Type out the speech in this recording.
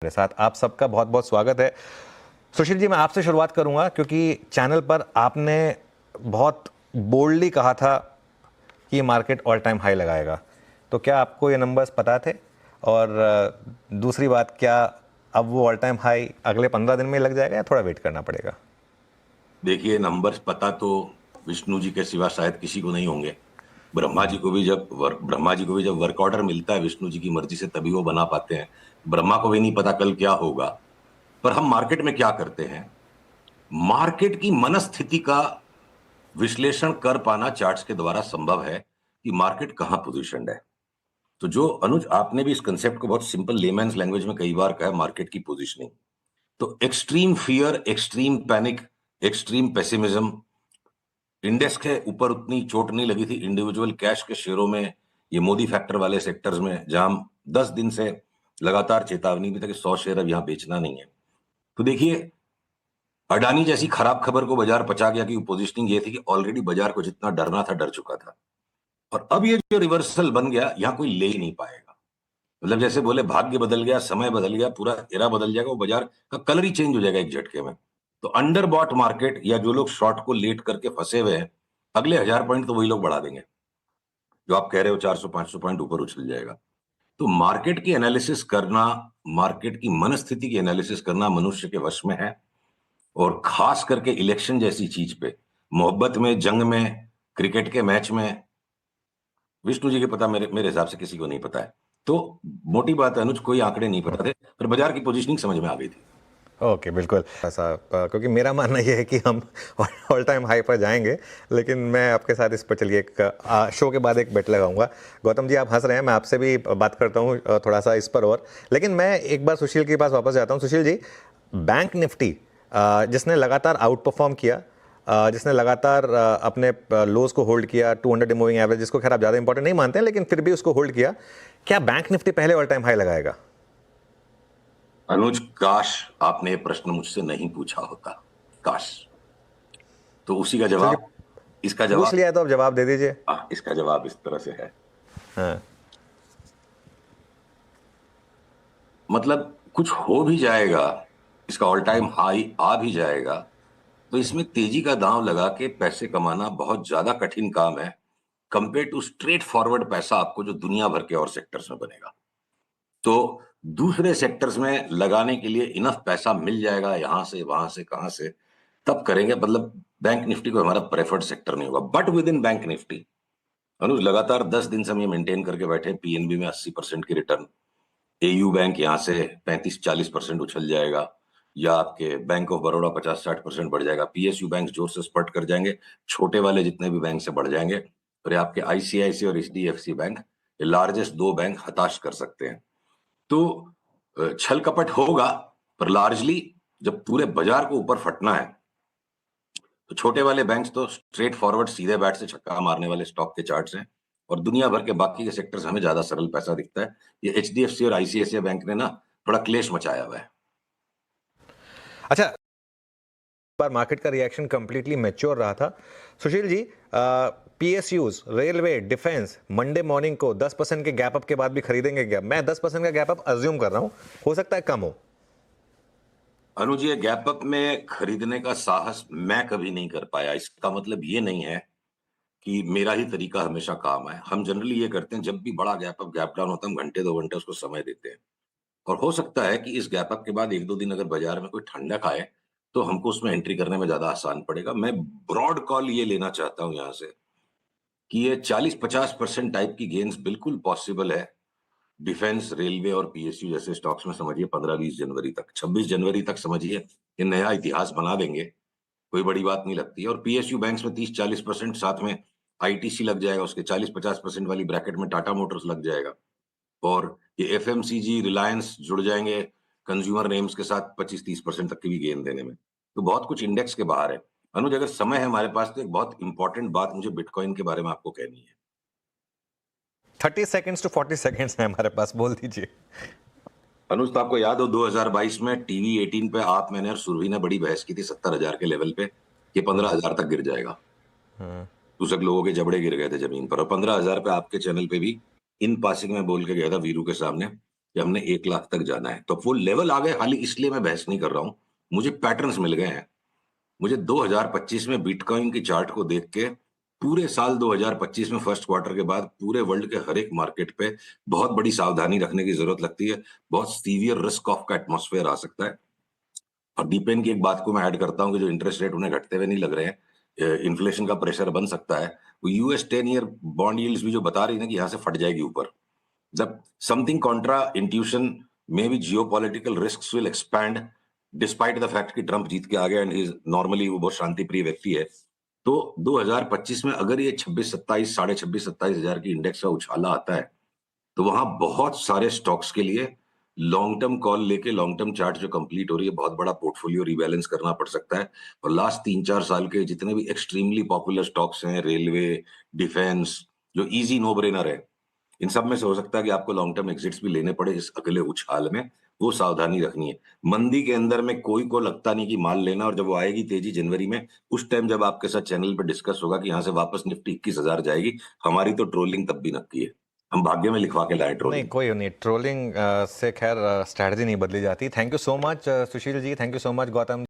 मेरे साथ आप सबका बहुत बहुत स्वागत है। सुशील जी, मैं आपसे शुरुआत करूंगा क्योंकि चैनल पर आपने बहुत बोल्डली कहा था कि ये मार्केट ऑल टाइम हाई लगाएगा। तो क्या आपको ये नंबर्स पता थे? और दूसरी बात, क्या अब वो ऑल टाइम हाई अगले 15 दिन में लग जाएगा या थोड़ा वेट करना पड़ेगा? देखिए, नंबर्स पता तो विष्णु जी के सिवा शायद किसी को नहीं होंगे। ब्रह्मा जी को भी जब वर्क ऑर्डर मिलता है विष्णु जी की मर्जी से तभी वो बना पाते हैं। ब्रह्मा को भी नहीं पता कल क्या होगा। पर हम मार्केट में क्या करते हैं, मार्केट की मनस्थिति का विश्लेषण कर पाना चार्ट्स के द्वारा संभव है कि मार्केट कहां पोजीशनड है। तो जो अनुज, आपने भी इस कंसेप्ट को बहुत सिंपल लेमैन्स लैंग्वेज में कई बार कहा, मार्केट की पोजीशनिंग। तो extreme fear, extreme panic, extreme pessimism, index के ऊपर उतनी चोट नहीं लगी थी इंडिविजुअल कैश के शेयरों में, ये मोदी फैक्टर वाले सेक्टर्स में, जहां 10 दिन से लगातार चेतावनी भी था कि 100 शेयर अब यहां बेचना नहीं है। तो देखिए, अडानी जैसी खराब खबर को बाजार पचा गया कि पोजीशनिंग ये थी कि ऑलरेडी बाजार को जितना डरना था डर चुका था। और अब ये जो रिवर्सल बन गया, यहां कोई ले ही नहीं पाएगा। मतलब जैसे बोले भाग्य बदल गया, समय बदल गया, पूरा एरा बदल जाएगा, वो बाजार का कलर ही चेंज हो जाएगा एक झटके में। तो अंडर बॉट मार्केट या जो लोग शॉर्ट को लेट करके फंसे हुए हैं, अगले 1000 पॉइंट तो वही लोग बढ़ा देंगे जो आप कह रहे हो 400-500 पॉइंट ऊपर उछल जाएगा। तो मार्केट की एनालिसिस करना, मार्केट की मनस्थिति की एनालिसिस करना मनुष्य के वश में है। और खास करके इलेक्शन जैसी चीज पे, मोहब्बत में, जंग में, क्रिकेट के मैच में, विष्णु जी के पता, मेरे मेरे हिसाब से किसी को नहीं पता है। तो मोटी बात है अनुज, कोई आंकड़े नहीं पता थे, पर बाजार की पोजीशनिंग समझ में आ गई थी। ओके, बिल्कुल ऐसा, क्योंकि मेरा मानना ये है कि हम ऑल टाइम हाई पर जाएंगे। लेकिन मैं आपके साथ इस पर चलिए एक शो के बाद एक बेट लगाऊंगा। गौतम जी, आप हंस रहे हैं, मैं आपसे भी बात करता हूँ थोड़ा सा इस पर। और लेकिन मैं एक बार सुशील के पास वापस जाता हूँ। सुशील जी, बैंक निफ्टी जिसने लगातार आउट परफॉर्म किया, जिसने लगातार अपने लोज को होल्ड किया, 200 मूविंग एवरेज, जिसको खैर आप ज़्यादा इंपॉर्टेंट नहीं मानते हैं लेकिन फिर भी उसको होल्ड किया, क्या बैंक निफ्टी पहले ऑल टाइम हाई लगाएगा? अनुज, काश आपने ये प्रश्न मुझसे नहीं पूछा होता, काश। तो उसी का चलिए, जवाब, इसका पूछ जवाब, लिया है तो अब जवाब दे दीजिए। इसका जवाब इस तरह से है। हाँ। मतलब कुछ हो भी जाएगा, इसका ऑल टाइम हाई आ भी जाएगा, तो इसमें तेजी का दांव लगा के पैसे कमाना बहुत ज्यादा कठिन काम है कंपेयर टू स्ट्रेट फॉरवर्ड पैसा आपको जो दुनिया भर के और सेक्टर्स में बनेगा। तो दूसरे सेक्टर्स में लगाने के लिए इनफ पैसा मिल जाएगा, यहां से वहां से कहां से, तब करेंगे। मतलब बैंक निफ्टी को हमारा प्रेफर्ड सेक्टर नहीं होगा। But within bank Nifty Anuj, लगातार 10 दिन से हम ये मेंटेन करके बैठे, पीएनबी में 80% की रिटर्न, एयू बैंक यहां से 35-40% उछल जाएगा, या आपके बैंक ऑफ बड़ौदा 50-60% बढ़ जाएगा, पीएसयू बैंक जोर से स्पर्ट कर जाएंगे, छोटे वाले जितने भी बैंक से बढ़ जाएंगे, और ये आपके आईसीआईसी और एचडीएफसी बैंक, ये लार्जेस्ट दो बैंक हताश कर सकते हैं। तो छल कपट होगा, पर लार्जली जब पूरे बाजार को ऊपर फटना है, तो छोटे वाले बैंक्स तो स्ट्रेट फॉरवर्ड सीधे बैट से छक्का मारने वाले स्टॉक के चार्ट्स हैं, और दुनिया भर के बाकी के सेक्टर्स हमें ज्यादा सरल पैसा दिखता है। ये एचडीएफसी और आईसीआईसीआई बैंक ने ना थोड़ा क्लेश मचाया हुआ है। अच्छा, बार मार्केट का रिएक्शन कंप्लीटली मैच्योर रहा था। Sushil ji, PSUs, railway, defence Monday morning को 10% के गैप अप के बाद भी खरीदेंगे क्या? मैं 10% का गैप अप अज्यूम कर रहा हूं, हो सकता है कम हो। अनुज, ये गैप अप में खरीदने का साहस मैं कभी नहीं कर पाया। इसका मतलब ये नहीं है कि मेरा ही तरीका हमेशा काम है। हम जनरली ये करते हैं, जब भी बड़ा गैप अप गैप डाउन होता है, हम घंटे 2 घंटे उसको समय देते हैं। और हो सकता है कि इस गैप अप के बाद 1-2 दिन अगर बाजार में कोई ठंडक आए, तो हमको उसमें एंट्री करने में ज्यादा आसान पड़ेगा। मैं ब्रॉड कॉल ये लेना चाहता हूं यहां से कि ये 40-50% टाइप की गेन्स बिल्कुल पॉसिबल है डिफेंस, रेलवे और पीएसयू जैसे स्टॉक्स में। समझिए 15-20 जनवरी तक, 26 जनवरी तक समझिए, ये नया इतिहास बना देंगे, कोई बड़ी बात नहीं लगती है। और पीएसयू बैंक्स में 30-40%, साथ में आईटीसी लग जाएगा, उसके 40-50% वाली ब्रैकेट में टाटा मोटर्स लग जाएगा, और ये एफएमसीजी, रिलायंस जुड़ जाएंगे कंज्यूमर नेम्स के साथ 25-30% तक की भी गेन देने में। तो बहुत कुछ इंडेक्स के बाहर है। अनुज, अगर समय है हमारे पास, तो एक बहुत इंपॉर्टेंट बात मुझे बिटकॉइन के बारे में आपको कहनी है। 30 सेकेंड्स टू 40 सेकेंड्स है हमारे पास, बोल दीजिए। अनुज, तो आपको याद हो 2022 में टीवी 18 पे आप, मैंने और सुरभि ने बड़ी बहस की थी 70,000 के लेवल पे कि 15,000 तक गिर जाएगा। दूसरे लोगों के जबड़े गिर गए थे जमीन पर, और 15,000 पे आपके चैनल पे भी इन पासिंग में बोल के गया था वीरू के सामने कि हमने 1 लाख तक जाना है। तो वो लेवल आ गए, खाली इसलिए मैं बहस नहीं कर रहा हूँ। मुझे पैटर्न्स मिल गए हैं। मुझे 2025 में बिटकॉइन की चार्ट को देख के पूरे साल 2025 में फर्स्ट क्वार्टर के बाद पूरे वर्ल्ड के हर एक मार्केट पे बहुत बड़ी सावधानी रखने की जरूरत लगती है। बहुत सीवियर रिस्क ऑफ का एटमॉस्फेयर आ सकता है। और दीपेन की एक बात को मैं ऐड करता हूँ कि जो इंटरेस्ट रेट उन्हें घटते हुए नहीं लग रहे हैं, इन्फ्लेशन का प्रेशर बन सकता है। वो यूएस 10 ईयर बॉन्ड यील्ड्स भी जो बता रही है ना कि यहाँ से फट जाएगी ऊपर। जब something Contra intuition may be geopolitical risks will expand despite the fact कि ट्रंप जीत के आ गया एंड ही नॉर्मली वो बहुत शांति प्रिय व्यक्ति है। तो 2025 में अगर ये 26-27 साढ़े 26-27 हजार की इंडेक्स का उछाला आता है, तो वहां बहुत सारे स्टॉक्स के लिए लॉन्ग टर्म कॉल लेके लॉन्ग टर्म चार्ट जो कंप्लीट हो रही है, बहुत बड़ा पोर्टफोलियो रिबैलेंस करना पड़ सकता है। और लास्ट 3-4 साल के जितने भी एक्सट्रीमली पॉपुलर स्टॉक्स हैं, रेलवे, डिफेंस, जो इजी नो ब्रेनर है, इन सब में से हो सकता है कि आपको लॉन्ग टर्म एग्जिट्स भी लेने पड़े इस अगले उछाल में। वो सावधानी रखनी है। मंदी के अंदर में कोई को लगता नहीं कि माल लेना, और जब वो आएगी तेजी जनवरी में, उस टाइम जब आपके साथ चैनल पे डिस्कस होगा कि यहाँ से वापस निफ्टी 21,000 जाएगी, हमारी तो ट्रोलिंग तब भी नक्की है। हम भाग्य में लिखवा के लाए नहीं, ट्रोलिंग। कोई नहीं, ट्रोलिंग से खैर स्ट्रैटेजी नहीं बदली जाती। Thank you so much Sushil ji, thank you so much Gautam